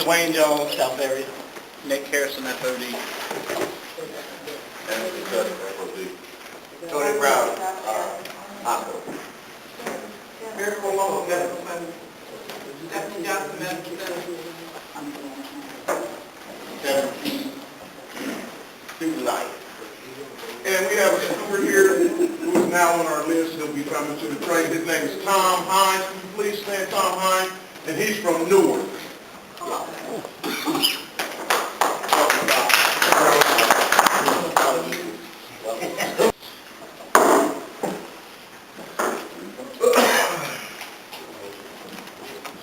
Wayne Jones, South area. Nick Harrison, FOD. And FOD. Tony Brown. Hospital. Miracle Local Medical Center. Stephanie Johnson Medical Center. 17 student life. And we have a steward here who is now on our list. He'll be coming to the train. His name is Tom Hines. Can you please stand, Tom Hines? And he's from Newark.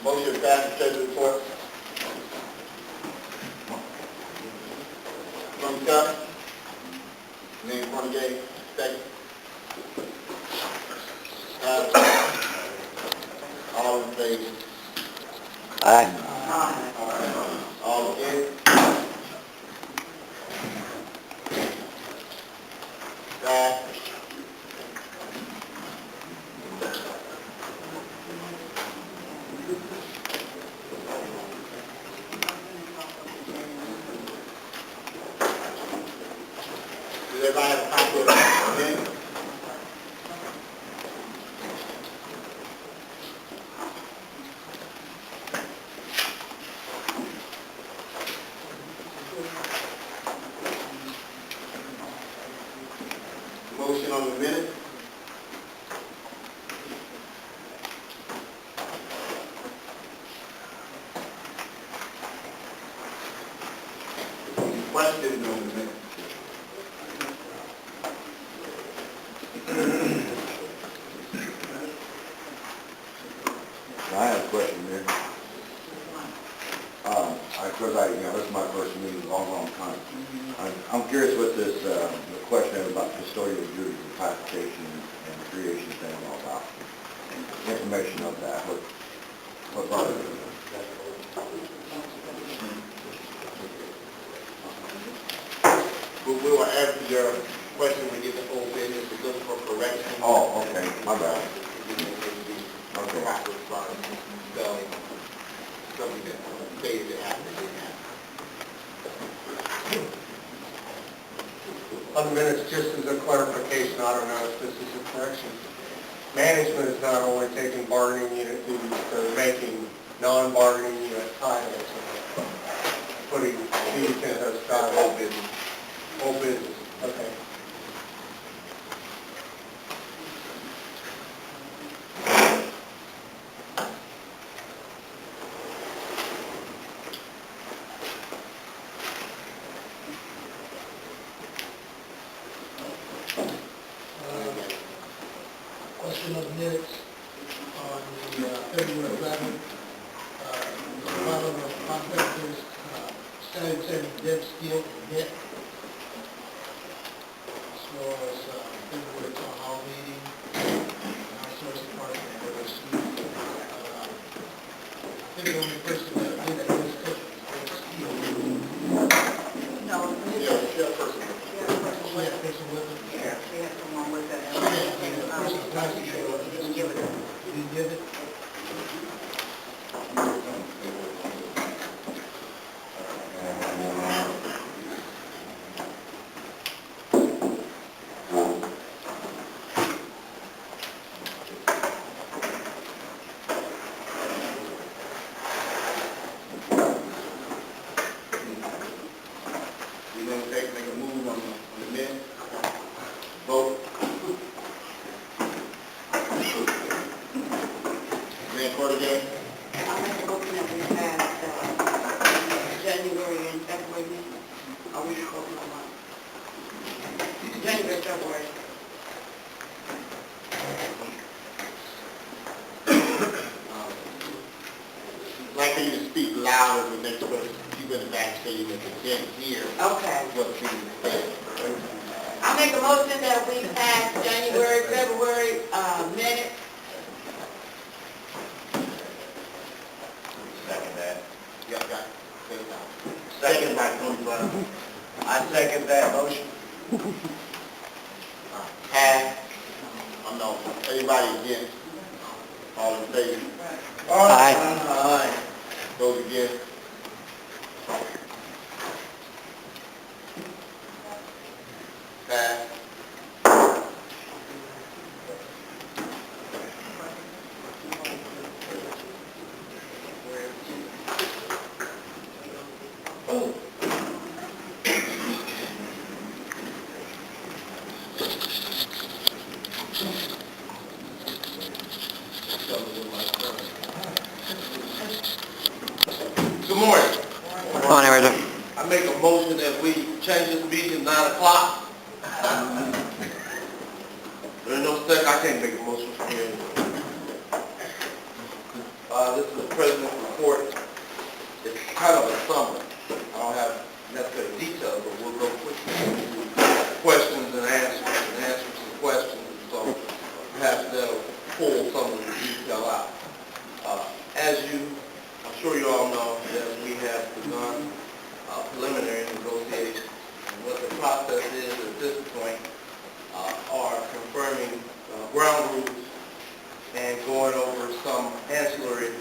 Motion passed. Treasury report. From Scott. Name Renegade. Second. All in favor? Aye. All against? Aye. Does everybody have a copy of the minutes? Motion on the minute. Questions on the minute? I have a question there. This is my first meeting in a long time. I'm curious what this, the question about custodial duties and classification and creation thing all about. Information of that, what about it? We will answer your question when we get the whole business, we're looking for correction. Oh, okay, my bad. Okay. Spelling, something that stated that happened, didn't happen. On the minutes, just as a clarification, I don't know if this is a correction. Management is not only taking bargaining unit duties, they're making non-bargaining unit titles, putting these in those titles. Whole business. Whole business, okay. Question of minutes on the February 11th. Bottom of contractors, started saying dead steel hit. As well as February town hall meeting, our source department, OSU. I think the only person that did that was steel. No, Yeah, person. She had a person with him. yeah, she had someone with her. He Didn't give it. didn't give it. We're going to make a move on the minute. Vote. Man, court again. I make a motion that we pass January and February meeting. Are we voting on one? January, February. Like for you to speak louder with next person. Keep in the back so you can hear Okay. what the people say. I make a motion that we pass January, February, minutes. Second that. Yeah, got it. Second by Tony Brown. I second that motion. Half. No. Anybody against? All in favor? Aye. Those against? make a motion that we change this meeting to 9 o'clock. There is no second, I can't make a motion from here. This is the president's report. It's kind of a summary. I don't have necessary details, but we'll go quickly through questions and answers to questions. So perhaps that'll pull some of the detail out. I'm sure you all know that we have begun preliminary negotiations. And what the process is at this point are confirming ground rules and going over some ancillary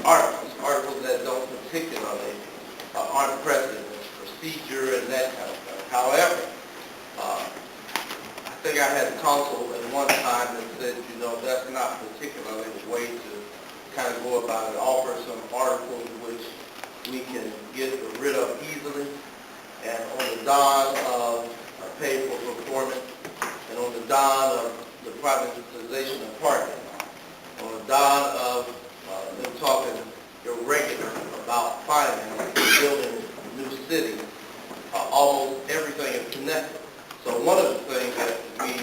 articles that don't particularly aren't precedent, procedure and that kind of stuff. However, I think I had counsel at one time that said, that's not particularly the way to kind of go about it. Offer some articles which we can get rid of easily, and on the dawn of pay for performance, and on the dawn of the privatization of parking, on the dawn of them talking irregular about finance, building new cities, almost everything is connected. So one of the things that we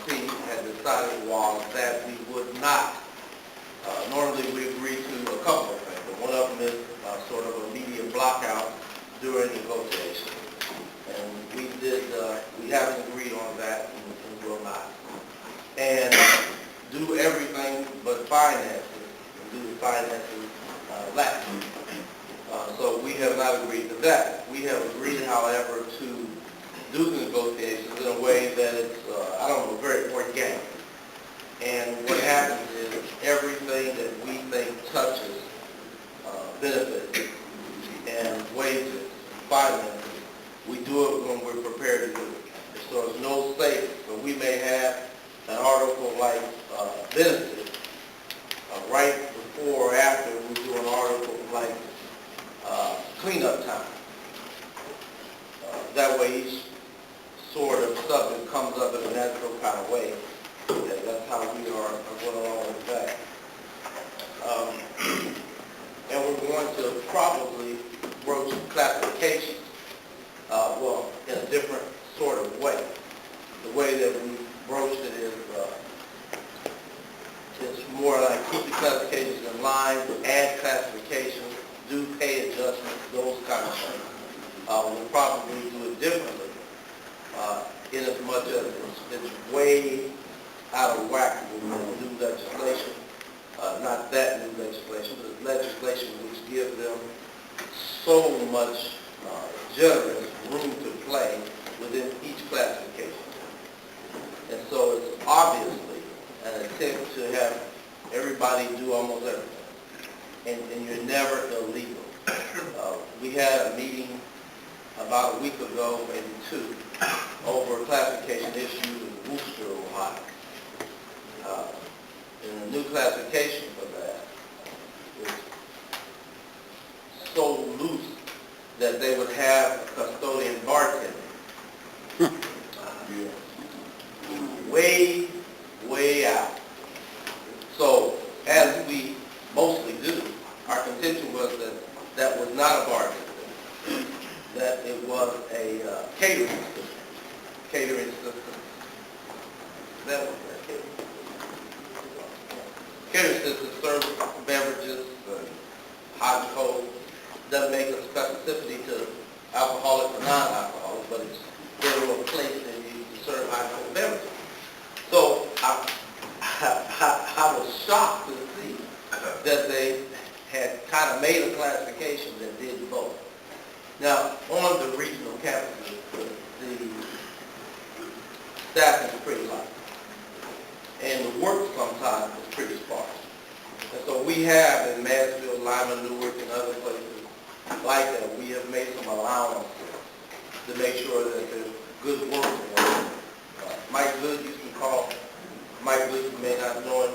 team had decided was that we would not, normally we agree to a couple of things, but one of them is sort of a media blockout during negotiations. And we haven't agreed on that and will not. And do everything but finances, and do the finances last. So we have not agreed to that. We have agreed, however, to do the negotiations in a way that it's, very organic. And what happens is everything that we think touches benefits and wages, finances, we do it when we're prepared to do it. So there's no savings. So we may have an article like benefits right before or after we do an article like cleanup time. That way each sort of subject comes up in a natural kind of way. And that's how we are going along with that. And we're going to probably broach classification, in a different sort of way. The way that we broached it is more like keep the classifications in line, add classifications, do pay adjustments, those kind of things. We'll probably do it differently, in as much as it's way out of whack with new legislation. Not that new legislation, but legislation which gives them so much generous room to play within each classification. And so it's obviously an attempt to have everybody do almost everything. And you're never illegal. We had a meeting about a week ago, maybe two, over classification issues in Worcester, Ohio. And the new classification for that is so loose that they would have a custodian bartending. Way out. So, as we mostly do, our contention was that that was not a bartender, that it was a catering system. That was a catering system serves beverages, hot and cold. Doesn't make a specificity to alcoholic or non-alcoholic, but it's general place that you serve hot and cold beverages. So I was shocked to see that they had kind of made a classification that did both. Now, on the regional campuses, the staffing is pretty light, and the work sometimes is pretty sparse. And so we have in Mansfield, Lima, Newark, and other places like that, we have made some allowances to make sure that there's good work. Mike Good used to call, Mike Good, you may not know him,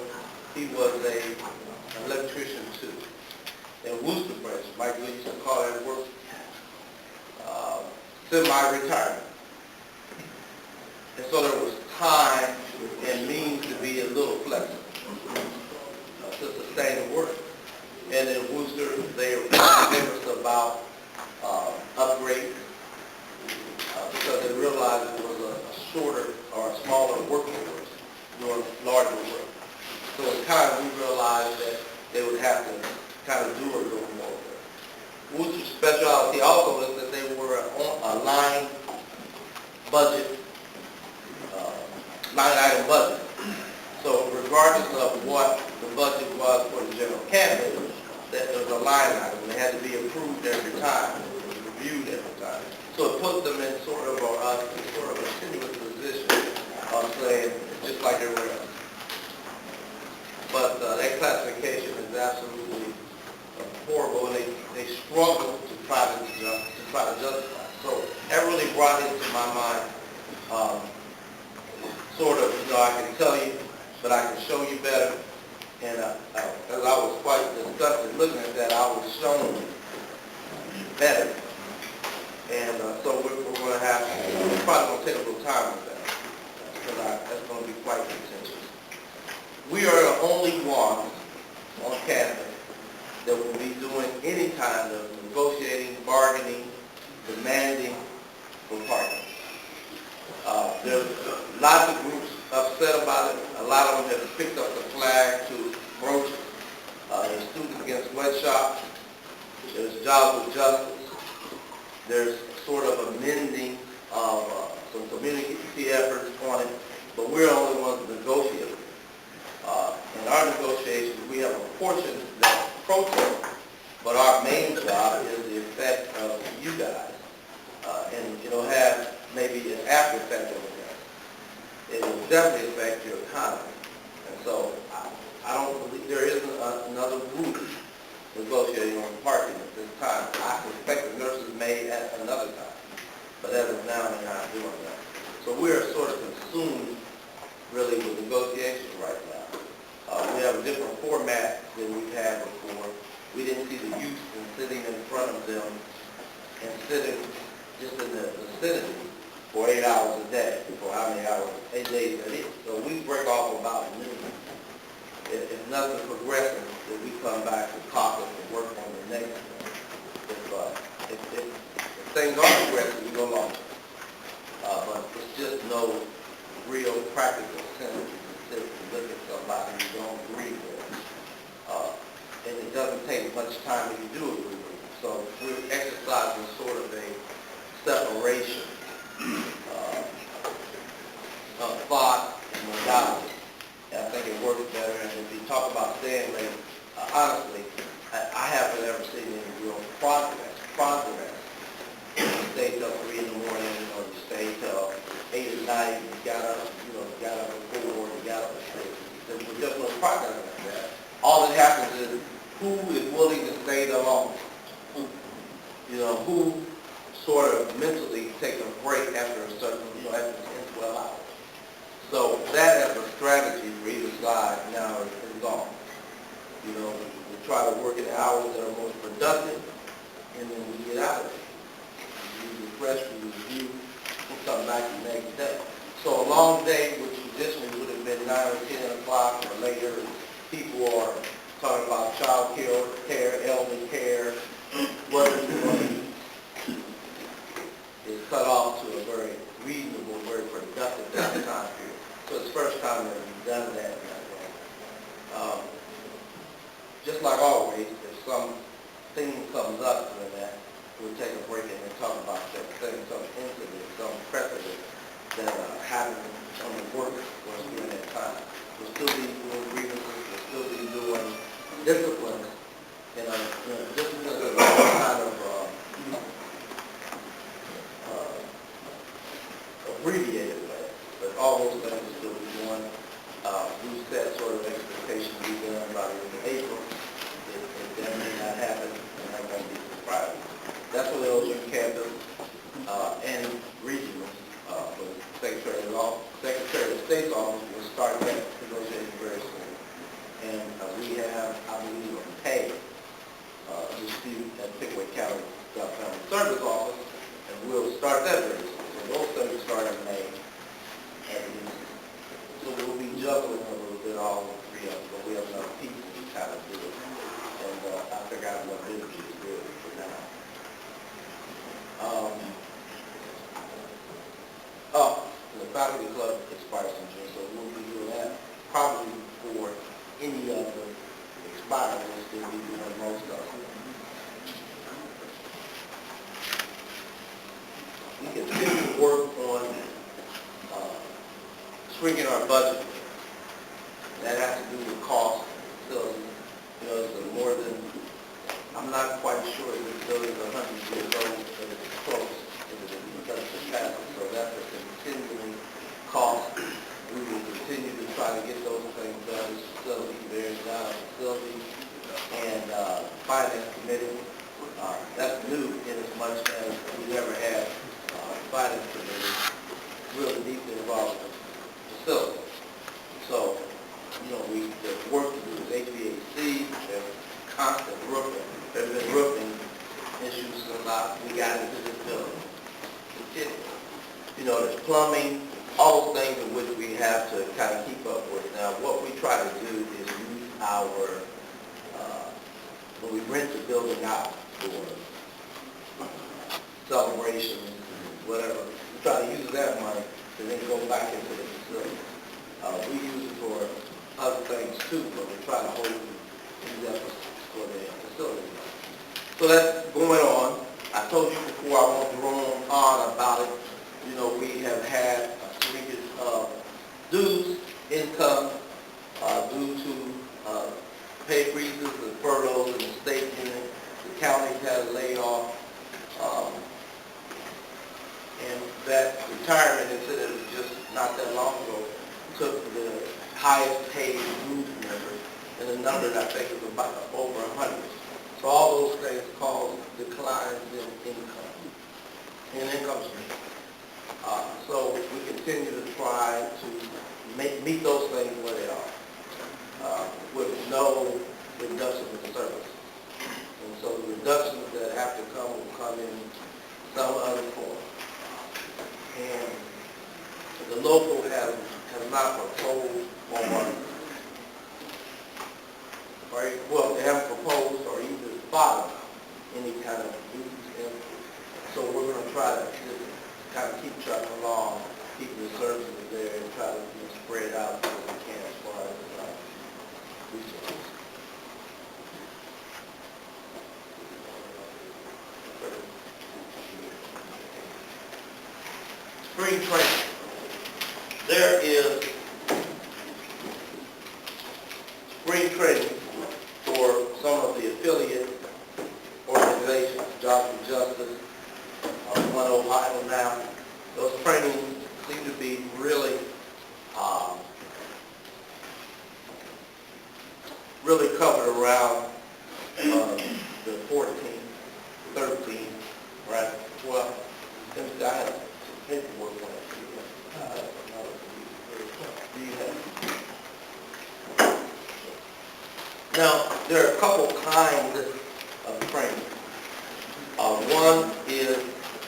he was an electrician too. In Worcester branch, Mike Good used to call that work semi-retirement. And so there was time and means to be a little flexible to sustain the work. And in Worcester, they workforce doing larger work. So in time, we realized that they would have to kind of do a little more work. Wooster's specialty also is that they were on a line budget, line item budget. So regardless of what the budget was for the general cabinet, that there was a line item. They had to be approved every time, it was reviewed every time. So it put them in sort of a tenuous position of saying, just like everywhere else. But that classification is absolutely horrible, and they struggle to try to justify. So that really brought into my mind, sort of, I can tell you, but I can show you better. And as I was quite disgusted looking at that, I was shown better. And so we're going to have, we're probably going to take a little time with that, because that's going to be quite contentious. We are the only ones on campus that will be doing any kind of negotiating, bargaining, demanding for parking. There's lots of groups upset about it. A lot of them have picked up the flag to broach it. There's Students Against Sweatshops. There's Jobs with Justice. There's sort of amending of some community efforts on it, but we're the only ones that negotiate. In our negotiations, we have a portion that protest, but our main job is the effect of you guys. And it'll have maybe an after effect of that. It will definitely affect your economy. And so I don't believe there isn't another group negotiating on parking at this time. I suspect the nurses may at another time, but as of now, they're not doing that. So we're sort of consumed really with negotiations right now. We have a different format than we've had before. We didn't see the use in sitting in front of them and sitting just in the vicinity for 8 hours a day, for how many hours? 8 days a week. So we break off about noon. If nothing's progressing, then we come back to caucus and work on the next one. If things are progressing, we go longer. But it's just no real practical sense to sit and look at somebody you don't agree with. And it doesn't take much time if you do agree with them. So we're exercising sort of a separation of thought and modality. And I think it works better. And if you talk about staying late, honestly, I haven't ever seen any real progress. You stay till 3 in the morning, you stay till 8 at night, you got up at 4, you got up at 6. There's just no progress like that. All that happens is who is willing to stay the longest? Who sort of mentally take a break after a certain, after 10, 12 hours. So that as a strategy for either side now is gone. We try to work in hours that are most productive, and then we get out of it. We refresh, we review, we come back the next day. So a long day, which traditionally would have been 9 or 10 o'clock or later, people are talking about child care, elderly care, what is cut off to a very reasonable, very productive time period. So it's the first time that we've done that. Just like always, if something comes up with that, we'll take a break and then talk about that thing, some incident, some precedent that happened on the work for us during that time. We'll still be doing grievances, we'll still be doing discipline, discipline is a kind of abbreviated way, but all those things will still be doing. We set sort of expectations to be done about in April. If that may not happen, then that won't be surprising. That's what the OSU campus and regional, for the Secretary of State's office will start that negotiation very soon. And we have, I believe, a pay dispute at Pickaway County Family Service Office, and we'll start that very soon. So those things start in May. So we'll be juggling a little bit all three of them, but we have enough people to kind of do it. And I figure out what energy is good for now. faculty club expires in June, so we'll be doing that probably for any of the expired ones that we do on most of them. We continue to work on shrinking our budget. That has to do with cost. So, it's more than, I'm not quite sure if the building is 100 years old, but it's close. So that's a continuing cost. We will continue to try to get those things done. This facility, there's now a facility and finance committee. That's new in as much as we never had finance committee really deeply involved in the facility. So, there's work to do with HVAC, there's constant roofing. There's been roofing issues since we got into this building. There's plumbing, all those things in which we have to kind of keep up with. Now, what we try to do is use our, when we rent the building out for celebrations, whatever, we try to use that money to then go back into the facility. We use it for other things too, but we try to use that for the facility. So that's going on. I told you before, I won't drone on about it. We have had a shrinkage of dues income due to pay freezes and furloughs in the state unit. The county has laid off, and that retirement incident was just not that long ago. Took the highest paid dues members, and the number I think was about over 100. So all those things cause declines in income stream. So we continue to try to meet those things where they are, with no reduction in service. And so the reductions that have to come will come in some other form. And the local has not proposed they haven't proposed or even filed any kind of dues. So we're going to try to just kind of keep trucking along, keep the services there, and try to spread out as we can as far as resources. Spring training. There is spring training for some of the affiliate organizations, Jobs and Justice, One Ohio now. Those trainings seem to be really, really covered around the 14th, 13th, right? Well, I have some paperwork on it. Now, there are a couple kinds of training. One is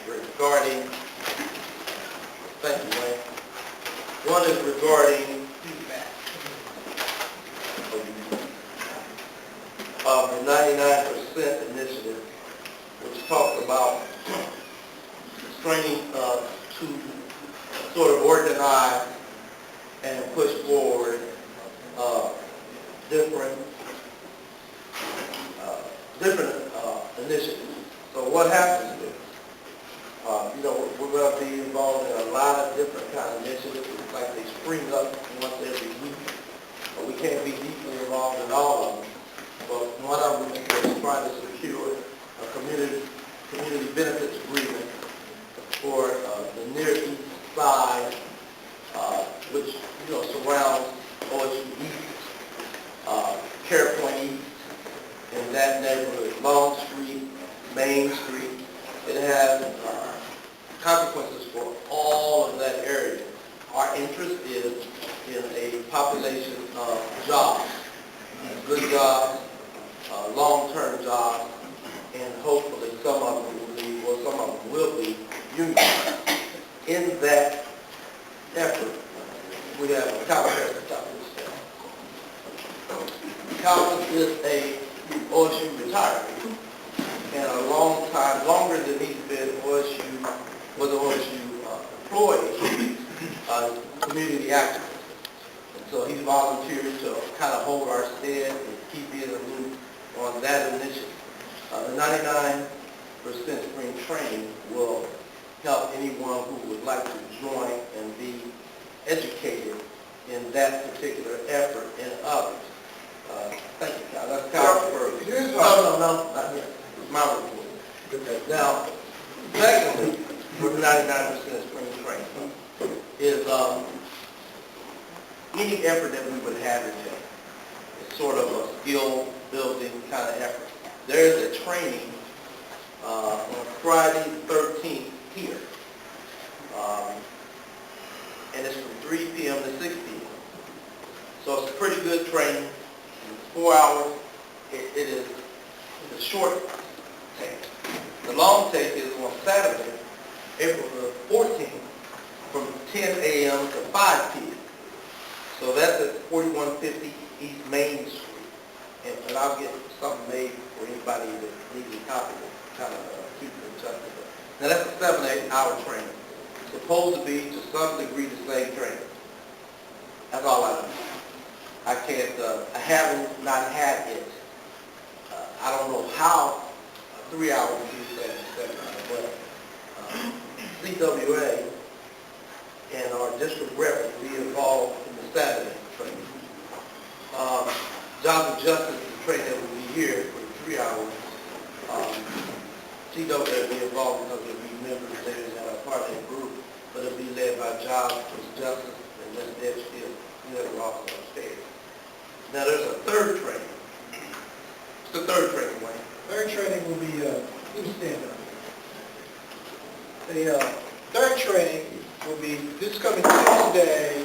regarding, thank you, Wayne. One is regarding the 99% initiative, which talks about training to sort of organize and push forward different initiatives. So what happens is, we're going to be involved in a lot of different kind of initiatives. It's like they spring up once every week. But we can't be deeply involved in all of them. But one of them is trying to secure a community benefits agreement for the Near East Side, which surrounds OSU East, Care Point East, in that neighborhood, Long Street, Main Street. It has consequences for all of that area. Our interest is in a population of jobs, good jobs, long-term jobs, and hopefully some of them will be unionized. In that effort, we have a Calvin. Calvin is a OSU retiree, and a long time, longer than he's been was an OSU employee. community activist. And so he volunteered to kind of hold our stead and keep me in the loop on that initiative. The 99% spring training will help anyone who would like to join and be educated in that particular effort and others. Thank you, Kyle. That's Kyle first. No, not yet. It's my report. Now, secondly, for the 99% spring training is any effort that we would have in there. It's sort of a skill building kind of effort. There is a training on Friday the 13th here. And it's from 3 p.m. to 6 p.m. So it's a pretty good training. It's 4 hours. It is a short take. The long take is on Saturday, April the 14th, from 10 a.m. to 5 p.m. So that's at 4150 East Main Street. And I'll get something made for anybody that needs a copy to kind of keep it in touch with it. Now that's a 7 to 8 hour training. It's supposed to be to some degree the same training. That's all I know. I can't, I haven't not had it. I don't know how 3 hours would be that, but CWA and our district rep will be involved in the Saturday training. Jobs and Justice is the training that will be here for 3 hours. CWA will be involved because there will be members there that are part of that group, but it will be led by Jobs and Justice and Ms. Deb Steele, who are also upstairs. Now there's a third training. It's the third training, Wayne. Third training will be, please stand up. The third training will be this coming Tuesday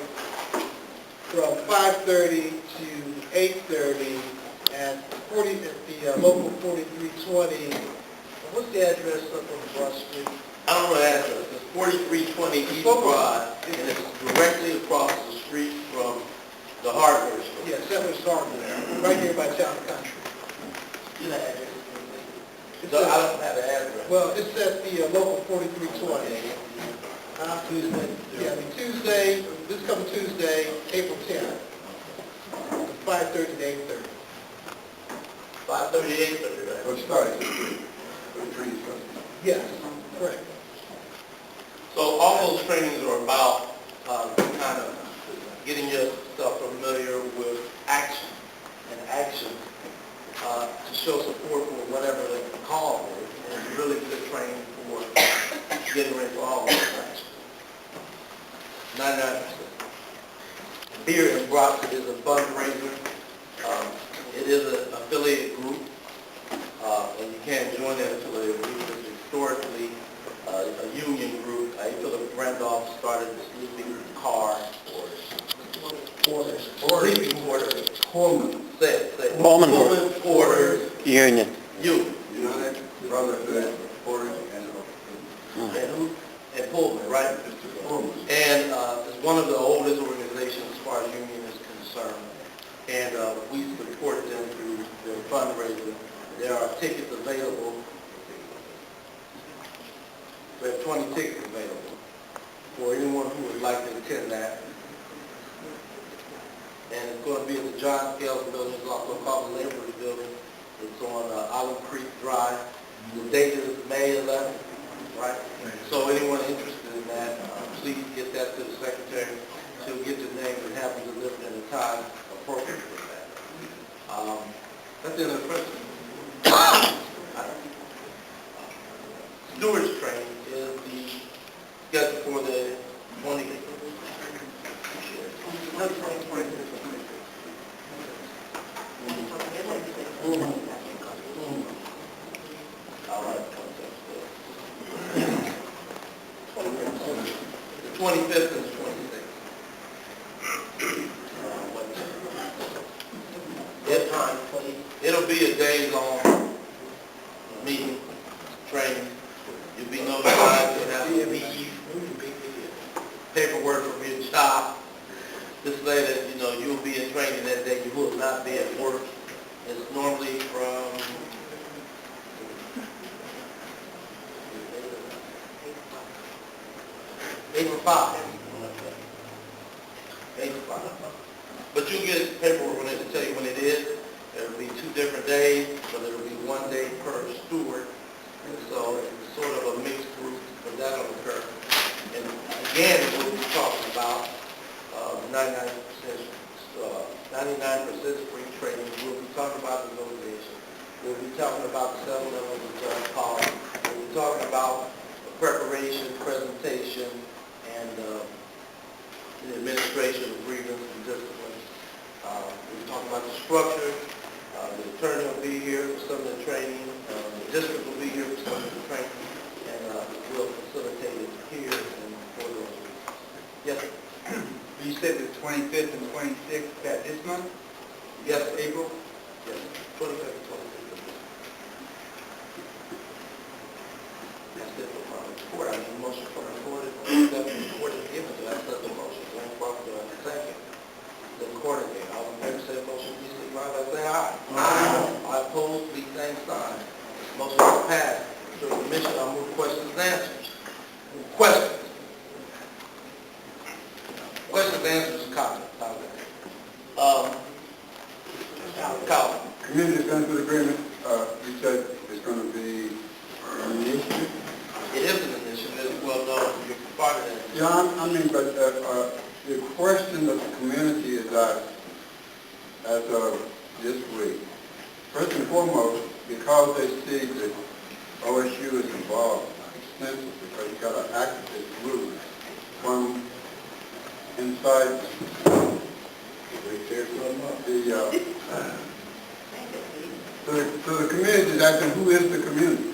from 5:30 to 8:30 at the local 4320. What's the address up on Broad Street? I don't know the address. It's 4320 East Broad, and it's directly across the street from the hardware store. Yeah, Settlers Hardware, right here by Town and Country. You know the address? It's So at- I don't have the address. Well, it's at the local 4320. Tuesday. Yeah, Tuesday, this coming Tuesday, April 10th, 5:30 to 8:30. 538, right? Which starts Yes, correct. So all those trainings are about kind of getting yourself familiar with action and action to show support for whatever the call is. And it's really good training for getting ready for all those actions. 99%. Beer and Brock is a fundraiser. It is an affiliate group, and you can't join that affiliate group. It's historically a union group. Philip Randolph started the sleeping car quarters. Sleeping quarters. Pullman quarters. Union. Union. United Brotherhood Quarters And Pullman, right? And it's one of the oldest organizations as far as union is concerned. And we support them through their fundraising. There are tickets available. We have 20 tickets available for anyone who would like to attend that. And it's going to be at the John Scales Building. It's also called the Laborers Building. It's on Olive Creek Drive. The date is May 11th, right? So anyone interested in that, please get that to the secretary to get the names and have them delivered in a time appropriate for that. That's the end of the question. Stewards training is the schedule for the 20. All right. The 25th and the 26th. It'll be a day-long meeting, training. You'll be notified, you'll have to leave, paperwork from your job. Just say that, you'll be in training that day, you will not be at work. It's normally from April 5. 8 o'clock. But you'll get paperwork when they tell you when it is. It'll be 2 different days, but it'll be 1 day per steward. And so it's sort of a mixed group, but that'll occur. And again, we'll be talking about 99% free training. We'll be talking about negotiation. We'll be talking about the 7 levels of judge power. We'll be talking about preparation, presentation, and the administration of grievance and discipline. We'll be talking about the structure. The attorney will be here for some of the training. The district will be here for some of the training. And we'll facilitate it here and for those weeks. Yes, sir. You said the 25th and 26th, that this month? Yes, sir. April? Yes, 25th and 26th. That's it for my report. I need a motion for the report. The report is given to us. That's the motion. Going forward to the second. The court again. All in favor, say motion. Please signify by saying aye. Aye. I oppose, please same sign. Motion is passed. So the commission, I'll move questions and answers. Questions? Questions and answers, comments. Colin. Community benefit agreement, you said it's going to be an initiative? It is an initiative, well known, you're part of that. Yeah, I mean, but the question that the community is asked as of this week, first and foremost, because they see that OSU is involved extensively, because you got an activist movement from inside so the community is asking, who is the community?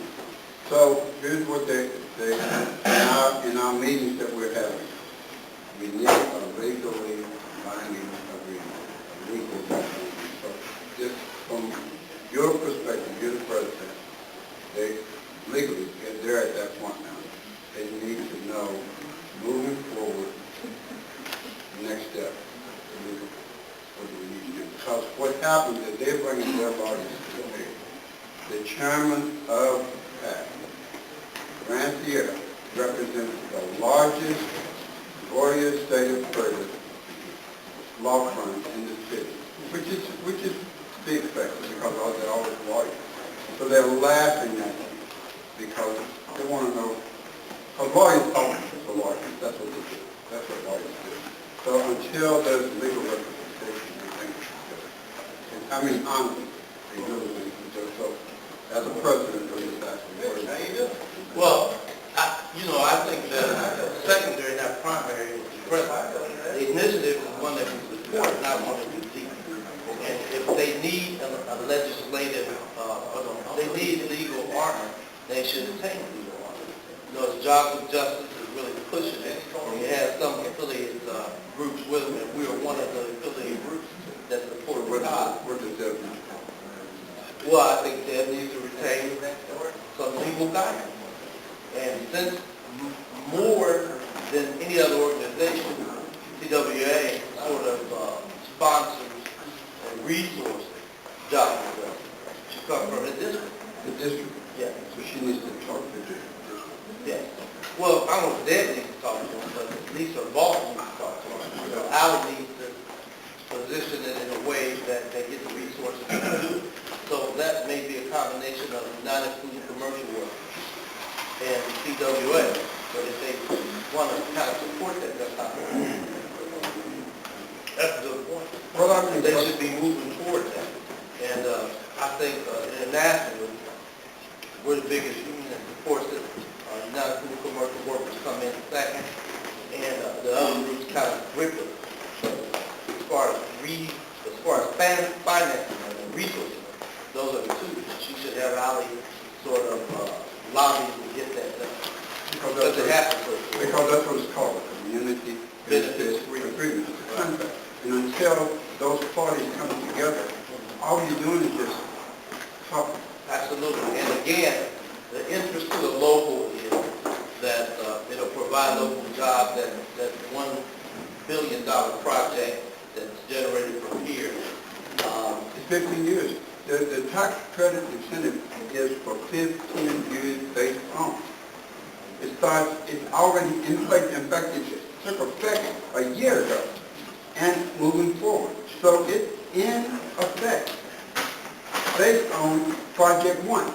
So here's what they in our meetings that we're having. We need a legally binding agreement, a legal agreement. So just from your perspective, you're the president, they legally, they're at that point now. They need to know, moving forward, the next step. What do we need to do? Because what happens is they're bringing their bodies to the table. The chairman of PAC, Rancière, represents the largest lawyer state of Florida law firm in the city, which is to be expected because they're always lawyers. So they're laughing at them because they want to know. Because lawyers talk to lawyers. That's what they do. That's what lawyers do. So until there's legal representation, they think I mean, honestly, they really think so. As a president, we're just asking. How you doing? Well, I think that secondary, not primary, is the president. The initiative is one that we support, not one that we seek. And if they need a legislative, they need legal armor, they should attain legal armor. As Jobs with Justice is really pushing it, and we have some affiliate groups with them, and we are one of the affiliate groups that support Richad. What does that mean? Well, I think Deb needs to retain some legal guidance. And since more than any other organization, CWA sort of sponsors and resources jobs with us. She comes from the district. The district? Yeah. So she needs to talk to the district. Yeah. Well, I don't know if Deb needs to talk to him, but at least her boss needs to talk to him. Allie needs to position it in a way that they get the resources to do it. So that may be a combination of non-exclusive commercial work and CWA. But if they want to kind of support that, that's not good. That's a good point. Well, I mean, They should be moving toward that. And I think internationally, we're the biggest union that supports it. Non-exclusive commercial workers come in second, and the other groups kind of grip it. As far as financing and resources, those are the two. She should have Allie sort of lobby to get that done. Because it happens. Because that's what it's called, a community benefit agreement. It's a contract. And until those parties come together, all you're doing is just talking. Absolutely. And again, the interest to the local is that it'll provide local jobs. That $1 billion project that's generated from here. It's 15 years. The tax credit incentive is for 15 years based on. It's already in place. In fact, it took effect a year ago. and moving forward. So it's in effect based on Project 1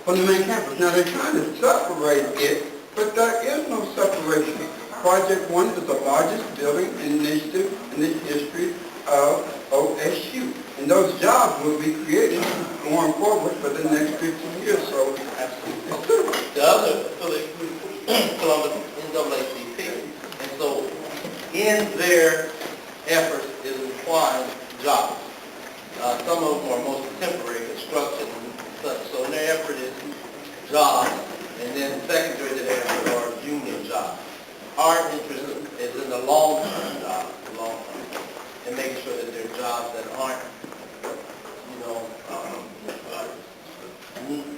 from the main campus. Now they're trying to separate it, but there is no separation. Project 1 is the largest building initiative in the history of OSU. And those jobs will be created going forward for the next 15 years. So absolutely. The other affiliate group, Columbus NAACP, and so in their efforts is requiring jobs. Some of them are mostly temporary construction and such. So in their effort is jobs, and then secondary to their effort are union jobs. Our interest is in the long-term jobs, and making sure that they're jobs that aren't,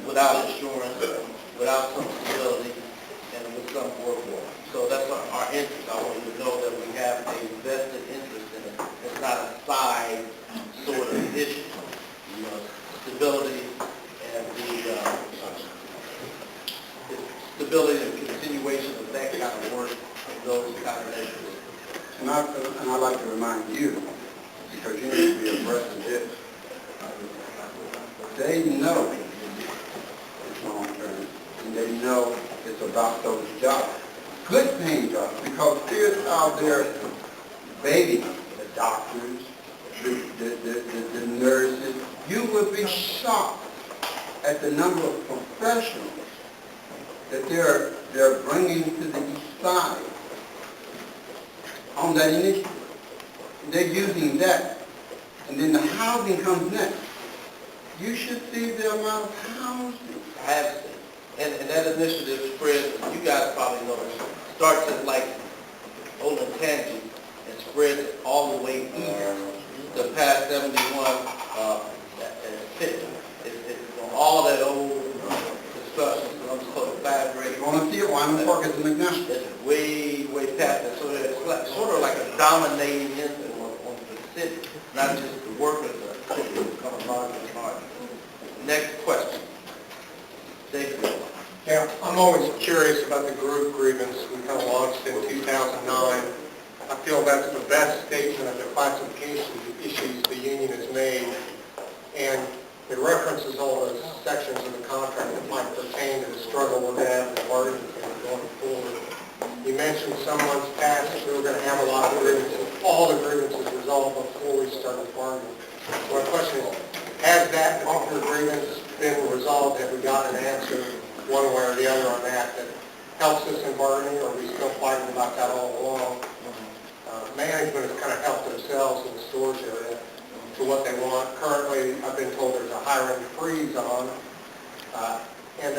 without insurance, without some stability, and with some work. So that's our interest. I want you to know that we have a vested interest in it. It's not a side sort of issue. Stability and the stability and continuation of that kind of work and those kind of issues. And I'd like to remind you, because you need to be abreast of this, they know it's long-term, and they know it's about those jobs, good paying jobs, because kids out there begging the doctors, the nurses. You would be shocked at the number of professionals that they're bringing to the east side on that initiative. They're using that, and then the housing comes next. You should see the amount of housing. I have seen. And that initiative spreads, you guys probably know, it starts at like Old Tangy and spreads all the way east to past 71 and 50. It's on all that old construction, I'm just called bad grade. You want to see it? Wyman Park is in McNash. It's way past that. So it's like, sort of like a dominating influence on the city, not just the workers of the city, become larger and larger. Next question. David. Yeah, I'm always curious about the group grievance we kind of launched in 2009. I feel that's the best statement of the classification issues the union has made, and it references all the sections of the contract that might pertain to the struggle we're going to have with bargaining going forward. You mentioned some months past that we were going to have a lot of grievances, all the grievances resolved before we started bargaining. So my question is, has that particular grievance been resolved? Have we got an answer one way or the other on that helps us in bargaining, or are we still fighting about that all along? Management has kind of helped themselves in the storage area to what they want. Currently, I've been told there's a hiring freeze on, and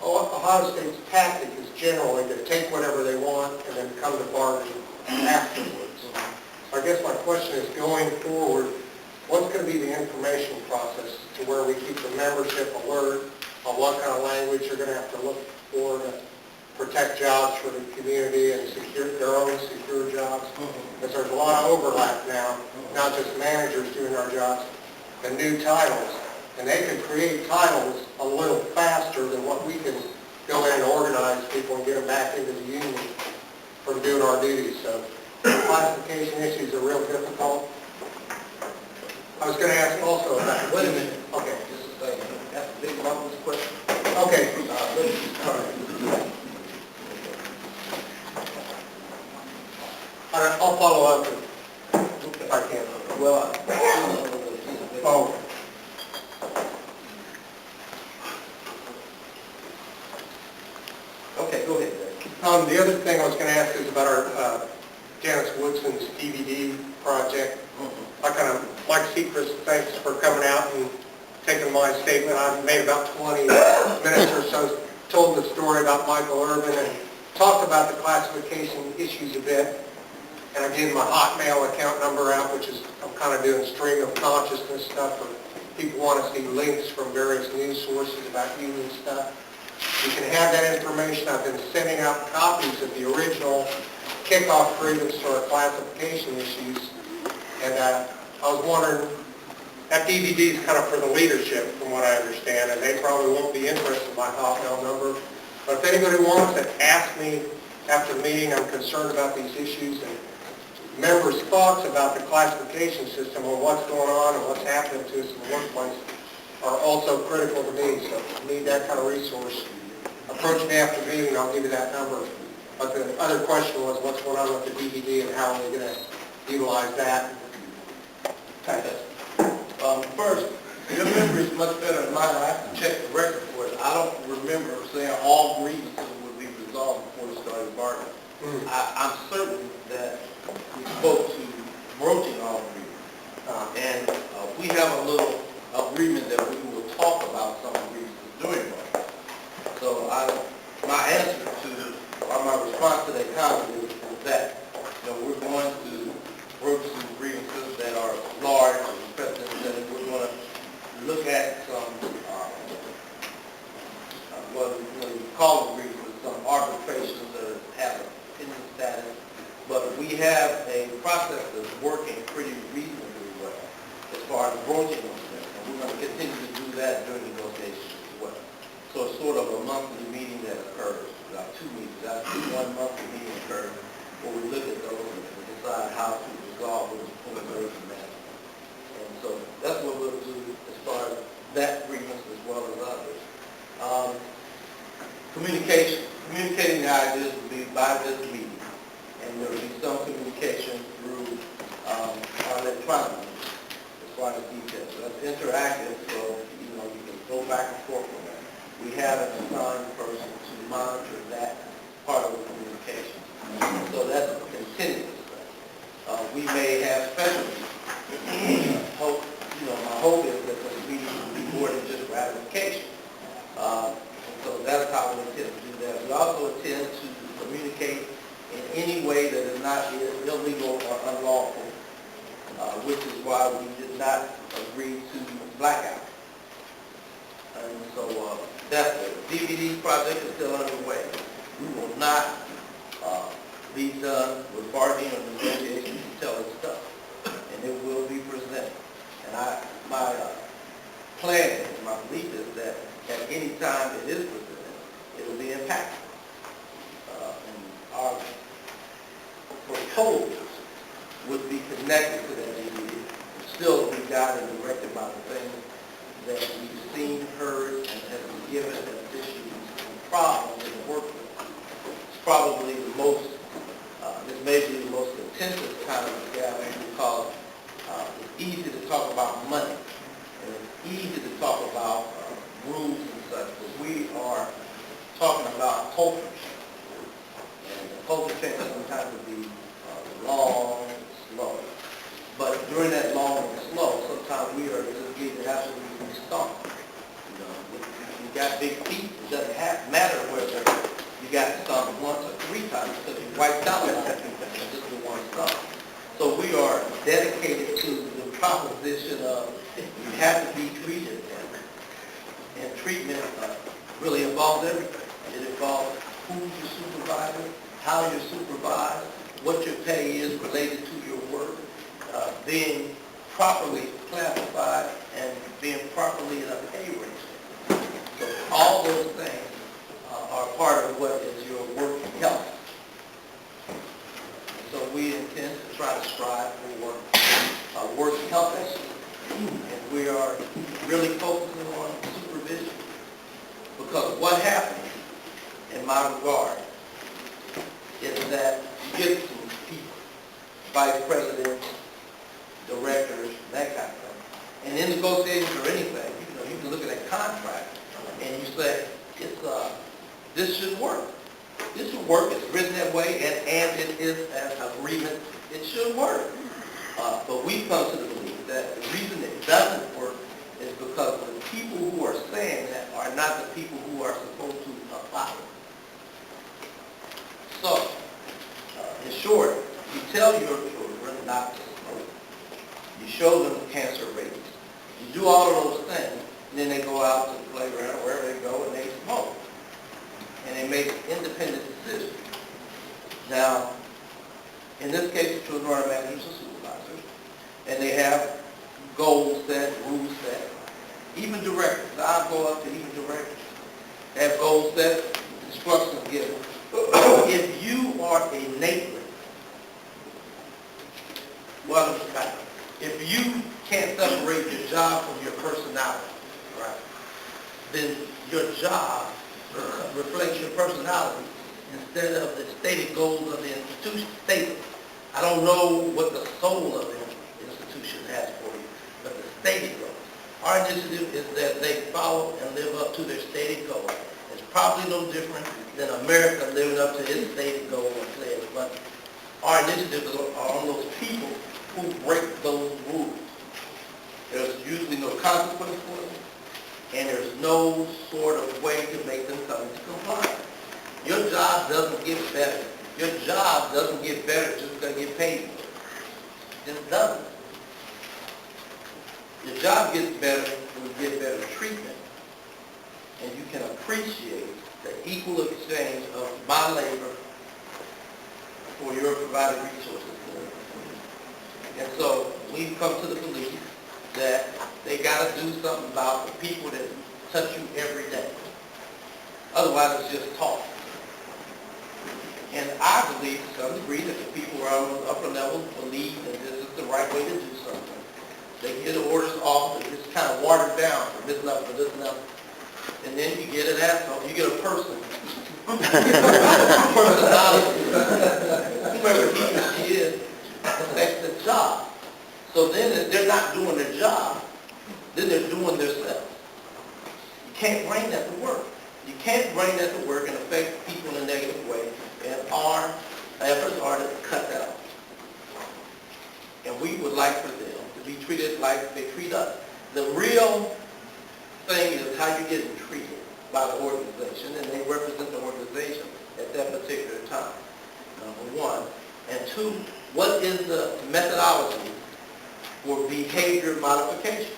Ohio State's tactic is generally to take whatever they want and then come to bargaining afterwards. I guess my question is, going forward, what's going to be the information process to where we keep the membership alert on what kind of language you're going to have to look for to protect jobs for the community and secure their own secure jobs? Because there's a lot of overlap now, not just managers doing our jobs, and new titles. And they can create titles a little faster than what we can go in and organize people and get them back into the union from doing our duties. So classification issues are real difficult. I was going to ask also about... Wait a minute. Okay. Just a second. That's a big obvious question. Okay. All right. All right, I'll follow up if I can. Well, Oh. okay, go ahead, Dave. The other thing I was going to ask is about our Janice Woodson's DVD project. I kind of like to see Chris, thanks for coming out and taking my statement. I made about 20 minutes or so, told the story about Michael Urban and talked about the classification issues a bit. And I gave my Hotmail account number out, which is, I'm kind of doing stream of consciousness stuff where people want to see links from various news sources about union stuff. You can have that information. I've been sending out copies of the original kickoff grievance to our classification issues. And I was wondering, that DVD is kind of for the leadership, from what I understand, and they probably won't be interested in my Hotmail number. But if anybody wants to ask me after the meeting, I'm concerned about these issues, and members' thoughts about the classification system or what's going on and what's happening to us in the workplace are also critical to me. So if you need that kind of resource, approach me after the meeting, I'll give you that number. But the other question was what's going on with the DVD and how are we going to utilize that? First, your memory is much better than mine. I have to check the record for it. I don't remember saying all grievances would be resolved before we started bargaining. I'm certain that we spoke to broaching all grievances. And we have a little agreement that we will talk about some grievances during bargaining. So my answer to, or my response to that comment is that, we're going to broach some grievances that are large and unprecedented. We're going to look at some, what we call them grievances, some arbitrations that have a pending status. But we have a process that's working pretty reasonably well as far as broaching those things. And we're going to continue to do that during negotiations as well. So it's sort of a monthly meeting that occurs, about 2 meetings. Actually, 1 monthly meeting occurs where we look at those and decide how to resolve those in a very manner. And so that's what we'll do as far as that grievance as well as others. Communication. Communicating the ideas will be by this meeting. And there will be some communication through our electronic means as far as details. So that's interactive, so you can go back and forth on that. We have an assigned person to monitor that part of the communication. So that's a continuous thing. We may have specialties. My hope is that this meeting will be more than just ratification. So that's how we intend to do that. We also intend to communicate in any way that is not illegal or unlawful, which is why we did not agree to blackout. And so that's the DVD project is still underway. We will not be done with bargaining or negotiations until it's done, and it will be presented. And my plan and my belief is that at any time it is presented, it will be impactful. And our proposals would be connected to that DVD, still be guided and directed by the things that we've seen, heard, and have been given as issues and problems in the workplace. It's probably the most, this may be the most contentious kind of gathering because it's easy to talk about money, and it's easy to talk about rules and such, but we are talking about culture change. And the culture change sometimes will be long and slow. But during that long and slow, sometimes we are just getting absolutely stumped. You got big feet, it doesn't matter whether you got stumped once or 3 times because you wiped out a lot of people and just the one stump. So we are dedicated to the proposition of you have to be treated better. And treatment really involves everything. It involves who's your supervisor, how you're supervised, what your pay is related to your work, being properly classified, and being properly in a pay range. So all those things are part of what is your work health. So we intend to try to strive for work health issues, and we are really focusing on supervision. Because what happens, in my regard, is that you get some people, vice presidents, directors, that kind of thing. And in negotiations or anything, you can look at that contract and you say, this should work. This should work. It's written that way, and it is an agreement. It should work. But we come to the belief that the reason it doesn't work is because the people who are saying that are not the people who are supposed to apply it. So, in short, you tell your children not to smoke. You show them cancer rates. You do all of those things, and then they go out to the playground, wherever they go, and they smoke. And they make independent decisions. Now, in this case, the children are managers and supervisors, and they have goals set, rules set. Even directors, I'll go up to even directors. They have goals set, instructions given. If you are innately Well, if you can't separate your job from your personality, right, then your job reflects your personality instead of the stated goals of the institution stated. I don't know what the soul of the institution has for you, but the stated goals. Our initiative is that they follow and live up to their stated goals. It's probably no different than America living up to its stated goals and pledge, but our initiatives are on those people who break those rules. There's usually no consequence for them, and there's no sort of way to make them come into compliance. Your job doesn't get better. Your job doesn't get better just because you get paid for it. It just doesn't. Your job gets better when you get better treatment, and you can appreciate the equal exchange of my labor for your provided resources. And so we've come to the belief that they got to do something about the people that touch you every day. Otherwise, it's just talk. And I believe to some degree that the people around the upper level believe that this is the right way to do something. They get the orders off, and it's kind of watered down from this level to this level. And then you get an asshole, you get a person. Personality. Whoever he or she is, affects the job. So then if they're not doing their job, then they're doing themselves. You can't bring that to work. You can't bring that to work and affect people in a negative way. And our efforts are to cut that off. And we would like for them to be treated like they treat us. The real thing is how you're getting treated by the organization, and they represent the organization at that particular time, number one. And two, what is the methodology for behavior modification,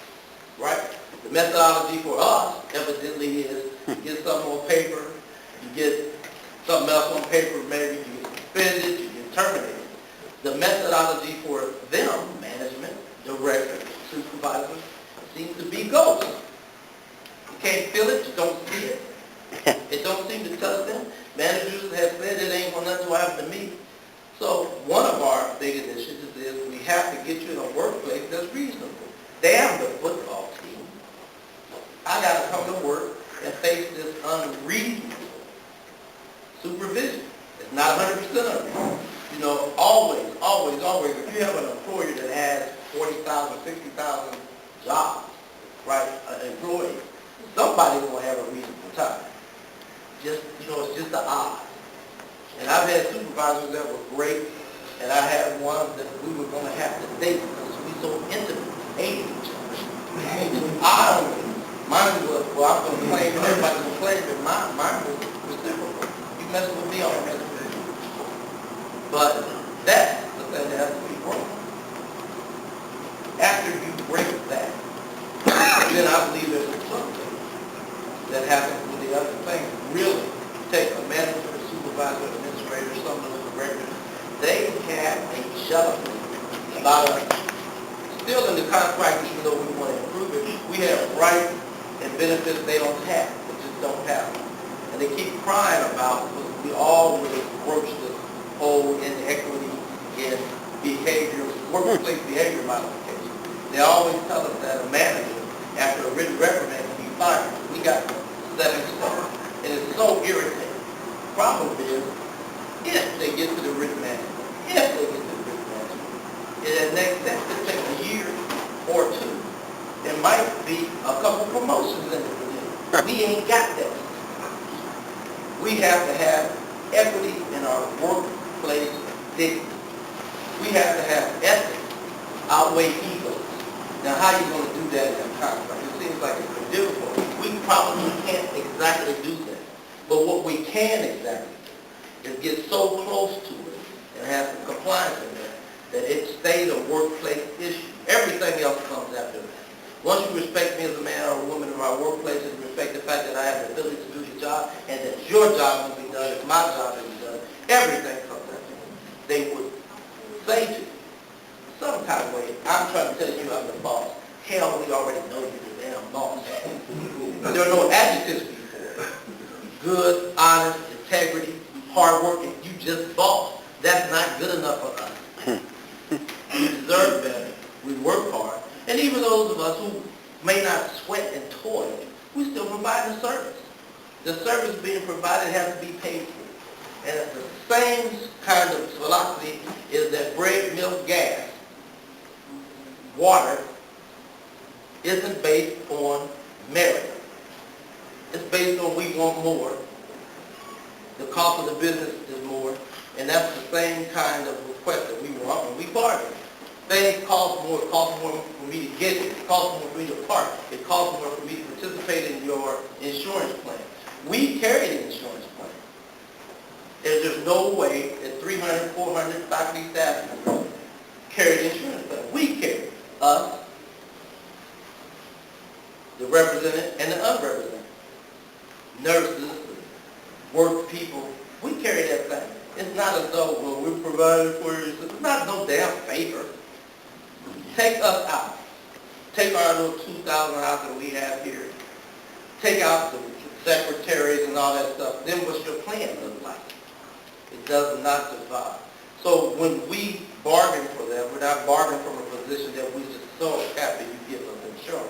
right? The methodology for us, evidently, is you get something on paper, you get something else on paper, maybe you get suspended, you get terminated. The methodology for them, management, directors, supervisors, seems to be ghosts. You can't feel it, you don't see it. It don't seem to touch them. Managers have said it ain't going to happen to me. So one of our big initiatives is we have to get you in a workplace that's reasonable. Damn the football team. I got to come to work and face this unreasonable supervision. It's not 100% unreasonable. You know, always, if you have an employer that has 40,000, 60,000 jobs, right, employees, somebody's going to have a reasonable time. Just, you know, it's just the odds. And I've had supervisors that were great, and I had one that we were going to have to date because we so intimate, hated each other. Mine was, well, I'm going to claim, everybody's going to claim it, mine was reciprocal. You messing with me, I'm messing with you. But that's the thing that has to be broken. After you break that, then I believe there's something that happens with the other things. Really take a manager, a supervisor, administrator, some of those directors, they have a jealousy about us. Still in the contract, even though we want to improve it, we have rights and benefits they don't have. They just don't have them. And they keep crying about it because we always broach this whole inequity in behavior, workplace behavior modification. They always tell us that a manager, after a written reprimand, can be fired. We got 7 stars. And it's so irritating. The problem is, if they get to the written management, and that could take a year or two. There might be a couple promotions in it. We ain't got that. We have to have equity in our workplace dignity. We have to have ethics outweigh egos. Now, how are you going to do that in a contract? It seems like it's been difficult. We probably can't exactly do that. But what we can exactly do is get so close to it and have some compliance in there that it stays a workplace issue. Everything else comes after that. Once you respect me as a man or a woman in our workplace and respect the fact that I have the ability to do your job and that your job will be done if my job is done, everything comes after that. They would say to you, some kind of way, I'm trying to tell you I'm the boss. Hell, we already know you're the damn boss. There are no adjectives before. Good, honest, integrity, hardworking, you just boss. That's not good enough for us. We deserve better. We work hard. And even those of us who may not sweat and toil, we still provide the service. The service being provided has to be paid for. And the same kind of philosophy is that bread, milk, gas, water isn't based on merit. It's based on we want more. The cost of the business is more. And that's the same kind of request that we want when we bargain. Things cost more. It costs more for me to get it. It costs more for me to park. It costs more for me to participate in your insurance plan. We carry the insurance plan. There's no way that 300, 400 faculty staff members carry the insurance plan. We carry us, the represented and the unrepresented. Nurses, work people, we carry that thing. It's not as though, well, we're providing for you. It's not no damn favor. Take us out. Take our little 2,000 out that we have here. Take out the secretaries and all that stuff. Then what's your plan look like? It does not survive. So when we bargain for that, we're not bargaining from a position that we're just so happy you give us insurance.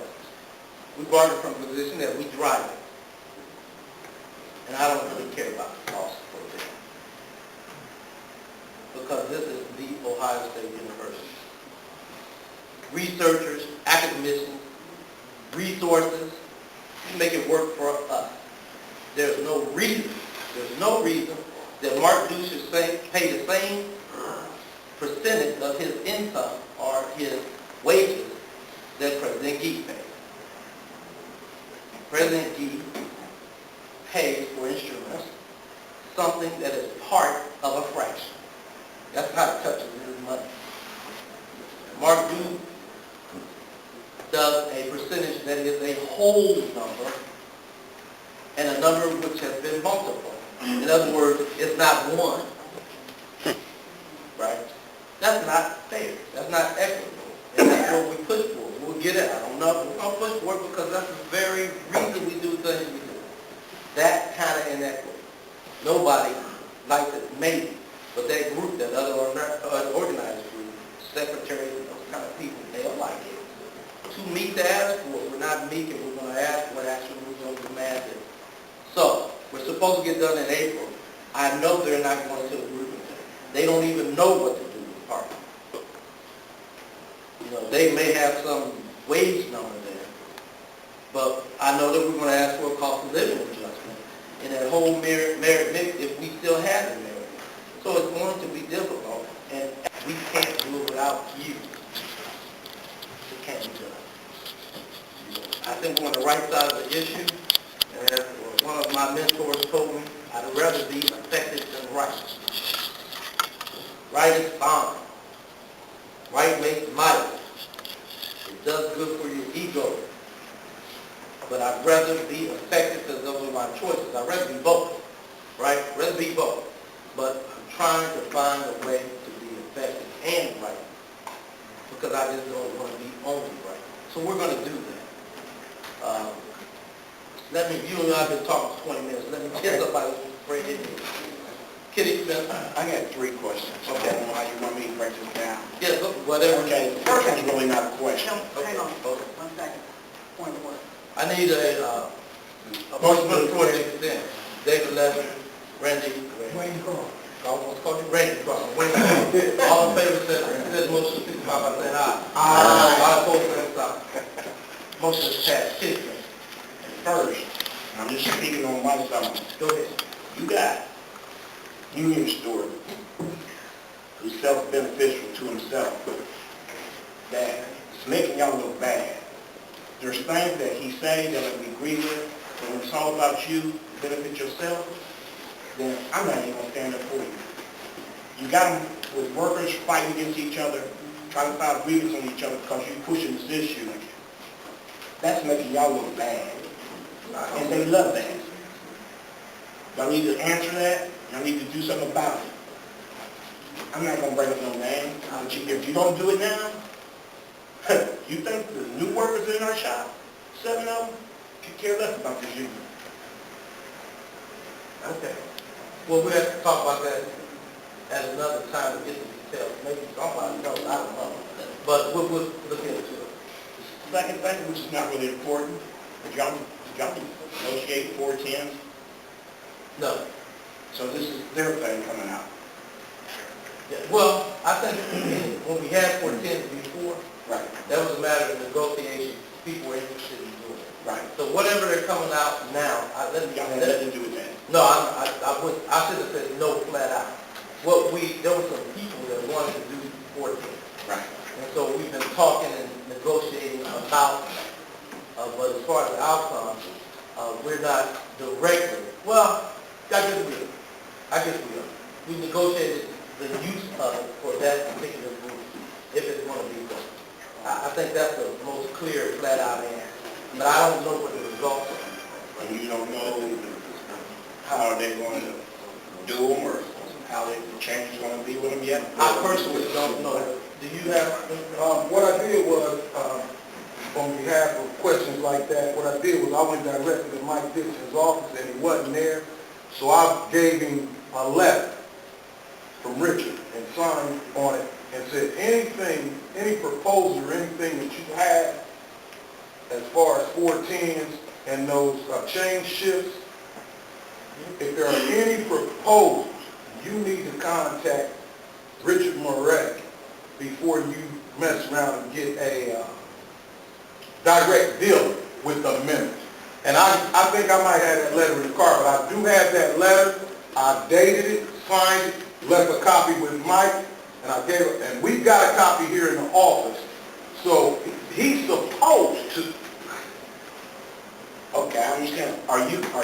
We bargain from a position that we drive it. And I don't really care about the cost for this. Because this is the Ohio State University. Researchers, academicians, resources, make it work for us. There's no reason that Mark Duke should pay the same percentage of his income or his wages that President Gee pays. President Gee pays for insurance, something that is part of a fraction. That's not a touch of his money. Mark Duke does a percentage that is a whole number, and a number which has been multiplied. In other words, it's not one. Right? That's not fair. That's not equitable. And that's what we push for. We'll get it. I don't know. We're going to push for it because that's the very reason we do things we do. That kind of inequity. Nobody likes it, maybe. But that group, that other organized group, secretaries and those kind of people, they'll like it. Too meek to ask for it. We're not meek, and we're going to ask what actually we're going to demand it. So, we're supposed to get done in April. I know they're not going to the group. They don't even know what to do with the party. You know, they may have some wage number there, but I know that we're going to ask for a cost of living adjustment in that whole merit mix if we still have the merit. So it's going to be difficult, and we can't do it without you. It can't be done. I think we're on the right side of the issue, and as one of my mentors told me, I'd rather be effective than right. Right is fine. Right makes mighty. It does good for your ego. But I'd rather be effective because those are my choices. I'd rather be both. Right? I'd rather be both. But I'm trying to find a way to be effective and right. Because I just don't want to be only right. So we're going to do that. You and I have been talking for 20 minutes. Let me get somebody who's afraid of me. Kitty Smith. I got 3 questions. Okay. I don't know how you want me to break this down. Yeah, whatever. Okay, the first one's really not a question. Hang on, 1 second. Point of order. I need a motion for the floor to extend. David Levin, Randy. Wayne Carl. I almost called you Randy. Wayne Carl. All in favor, says motion, signify by saying aye. Aye. All opposed, saying stop. Motion is passed. Kitty Smith. First, I'm just speaking on myself. Go ahead. You got Union Stewart, who's self-beneficial to himself, that it's making y'all look bad. There's things that he say that we agree with, but when it's all about you, to benefit yourself, then I'm not even going to stand up for you. You got them with workers fighting against each other, trying to file grievance on each other because you're pushing this issue. That's making y'all look bad. And they love that. Y'all need to answer that. Y'all need to do something about it. I'm not going to bring up no name. But if you don't do it now, you think the new workers in our shop, 7 of them, could care less about this union. Okay. Well, we have to talk about that at another time to get to these details, maybe somebody knows, I don't know. But we'll look into it. Second thing, which is not really important, did y'all negotiate 410s? No. So this is their thing coming out. Yeah, well, I think when we had 410 before, Right. that was a matter of negotiation, people were interested in doing it. Right. So whatever they're coming out now, Y'all had nothing to do with that. no, I should have said no flat out. There were some people that wanted to do 410. Right. And so we've been talking and negotiating about, but as far as the outcome, we're not directly, well, I guess we are. We negotiated the use of it for that particular group, if it's going to be done. I think that's the most clear, flat out answer. But I don't know what the results are. And you don't know how they're going to do them or how the change is going to be with them yet? I personally don't know. Do you have? What I did was, on behalf of questions like that, what I did was I went directly to Mike Dixon's office and he wasn't there. So I gave him a letter from Richard and signed on it and said anything, any proposal or anything that you have as far as 410s and those change shifts, if there are any proposals, you need to contact Richard Murráy before you mess around and get a direct deal with the members. And I think I might have that letter in the car, but I do have that letter. I dated it, signed it, left a copy with Mike, and I gave it, and we've got a copy here in the office. So he's supposed to. Okay, I understand. Are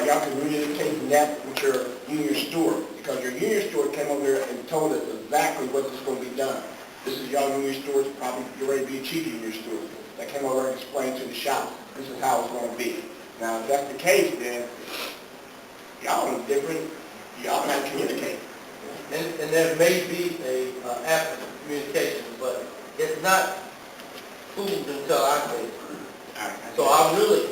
y'all communicating that with your union steward? Because your union steward came over there and told us exactly what is going to be done. This is y'all union stewards, probably you're ready to be a chief union steward, that came over and explained to the shop, this is how it's going to be. Now, if that's the case, then y'all are different, y'all not communicating. And there may be a absence of communication, but it's not food until I say it. So I really,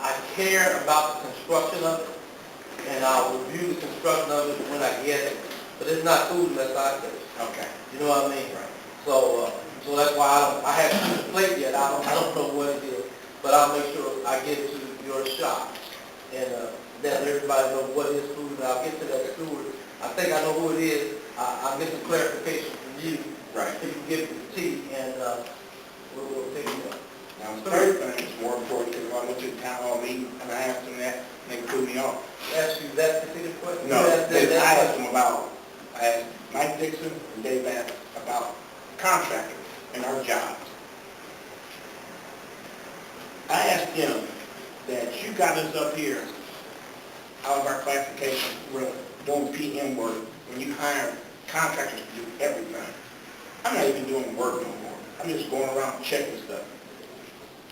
I care about the construction of it, and I'll review the construction of it when I get it, but it's not food unless I say it. Okay. You know what I mean? Right. So that's why I haven't seen the plate yet. I don't know what it is, but I'll make sure I get to your shop and let everybody know what is food. And I'll get to that steward. I think I know who it is. I'll get some clarification from you. Right. So you can give it the tea, and we'll take it up. Now, the third thing is more important because I went to the town hall meeting and I asked them that and they put me off. Ask you that particular question? No, You asked that I asked question? them I asked Mike Dixon and Dave asked about contractors and our jobs. I asked them that you got us up here out of our classification, we're doing PM work when you hire contractors to do everything. I'm not even doing work no more. I'm just going around checking stuff.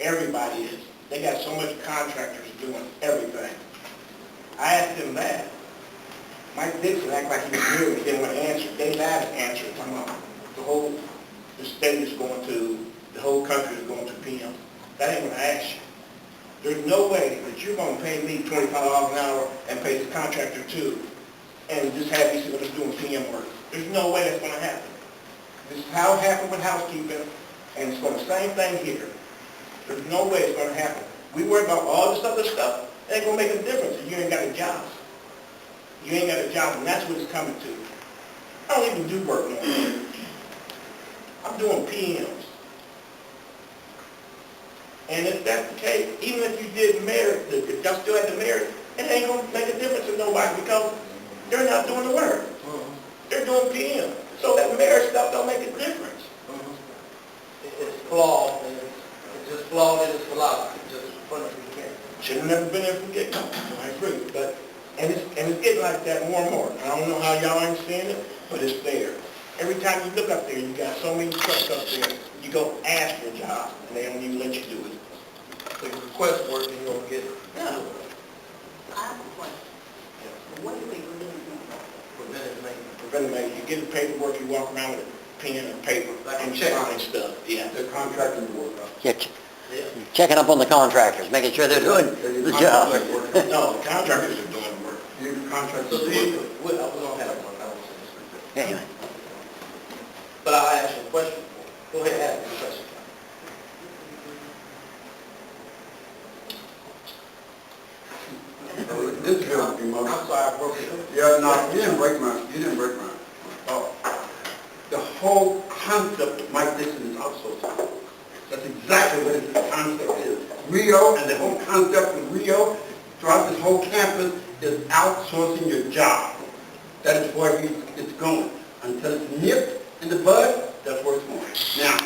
Everybody is. They got so much contractors doing everything. I asked them that. Mike Dixon acted like he was new and didn't want to answer. They lied to answer. Come on. The state is going to, the whole country is going to PM. That ain't what I asked you. There's no way that you're going to pay me $25 an hour and pay the contractor too, and just have me see what it's doing PM work. There's no way that's going to happen. This is how it happened with housekeeping, and it's going to the same thing here. There's no way it's going to happen. We worry about all this other stuff. It ain't going to make a difference if you ain't got a job. You ain't got a job, and that's what it's coming to. I don't even do work no more. I'm doing PMs. And if that's the case, even if you did merit, if y'all still had the merit, it ain't going to make a difference to nobody because they're not doing the work. They're doing PM. So that merit stuff don't make a difference. It's flawed, and it's just flawed in its philosophy, just funny as you can. Should have never been there from the get-go. I agree. But, and it's getting like that more and more. I don't know how y'all understand it, but it's there. Every time you look up there, you got so many trucks up there, you go ask for a job, and they don't even let you do it. So you request work and you don't get it. No. I have a question. What do we really do? Preventive maintenance. Preventive maintenance, you get the paperwork, you walk around with a pen and paper, Like and a you check. sign stuff. Yeah. The contractor work. Yeah, Yeah. checking up on the contractors, making sure they're doing the job. No, the contractors are doing the work. Your contractor So do work. you, we don't have one, I don't say. Anyway, but I'll ask you a question. Go ahead and ask me a question. This is your emotion. I'm sorry, I broke it. Yeah, no, you didn't break my thought. The whole concept of Mike Dixon is outsourcing. That's exactly what the concept is. Rio and the whole concept of Rio throughout this whole campus is outsourcing your job. That is where it's going. Until it's nipped in the bud, that's where it's going. Now,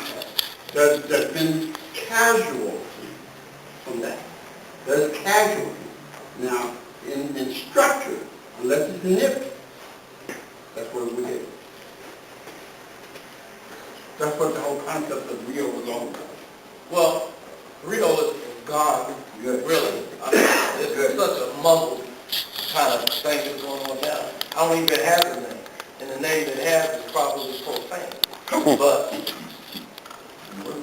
there's been casualty from that. There's casualty. Now, in structure, unless it's nipped, that's where we get. That's what the whole concept of Rio was all about. Well, Rio is gone, Good. really. I mean, it's such a muddled kind of thing that's going on now. I don't even have the name, and the name that it has is probably profane. But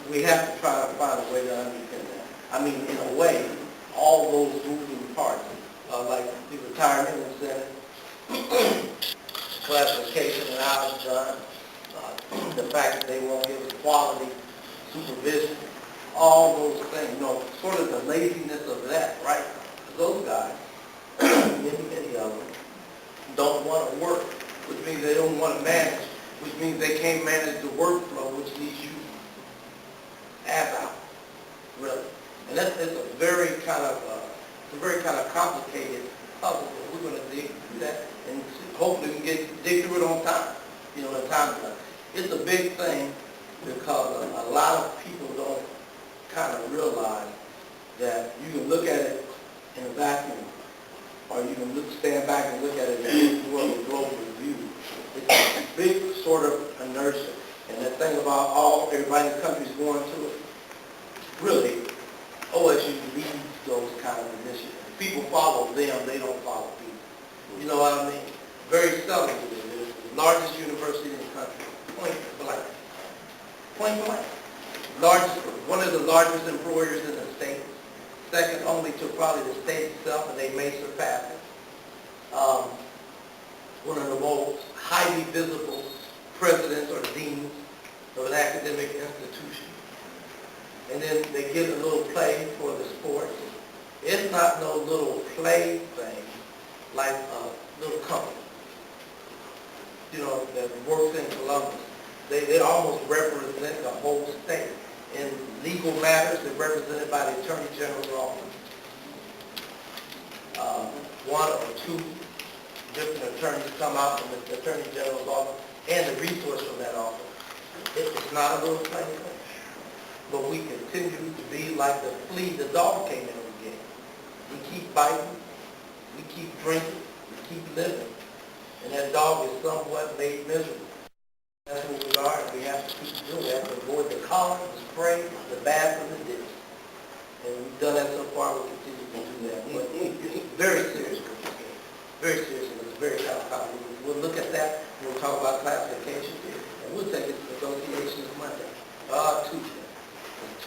we have to try to find a way to understand that. I mean, in a way, all those moving parts, like the retirement incentive, classification and hours done, the fact that they won't give us quality supervision, all those things, sort of the laziness of that, right? Those guys, many of them, don't want to work, which means they don't want to manage, which means they can't manage the workflow, which needs you as out, really. And it's a very kind of complicated puzzle. We're going to dig through that, and hopefully we can dig through it on time. In time. It's a big thing because a lot of people don't kind of realize that you can look at it in a vacuum, or you can stand back and look at it in a global view. It's a big sort of inertia, and that thing about everybody in the country is going to it. Really, OSU leads those kind of initiatives. People follow them; they don't follow people. You know what I mean? Very seldom do they. It's the largest university in the country. Point blank. Point blank. One of the largest employers in the state. Second only to probably the state itself, and they may surpass it. One of the most highly visible presidents or deans of an academic institution. And then they give a little play for the sports. It's not no little play thing like a little company, that works in Columbus. They almost represent the whole state. In legal matters, they're represented by the Attorney General's office. One or two different attorneys come out from the Attorney General's office and the resource from that office. It's not a little play thing. But we continue to be like the flea the dog came in the game. We keep biting, we keep drinking, we keep living, and that dog is somewhat made miserable. That's what we are, and we have to keep doing that to avoid the collar, the spray, the bath, and the ditch. And we've done that so far, we'll continue to do that. But it's very serious with this game. Very serious, and it's very kind of complicated. We'll look at that, and we'll talk about classification, and we'll take it to negotiations Monday, Tuesday.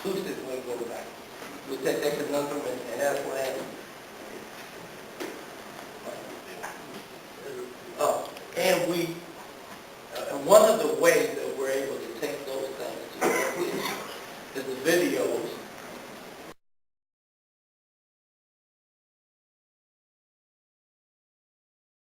Tuesday when we go back. We'll take that conundrum and ask what happened. And one of the ways that we're able to take those things to the is the video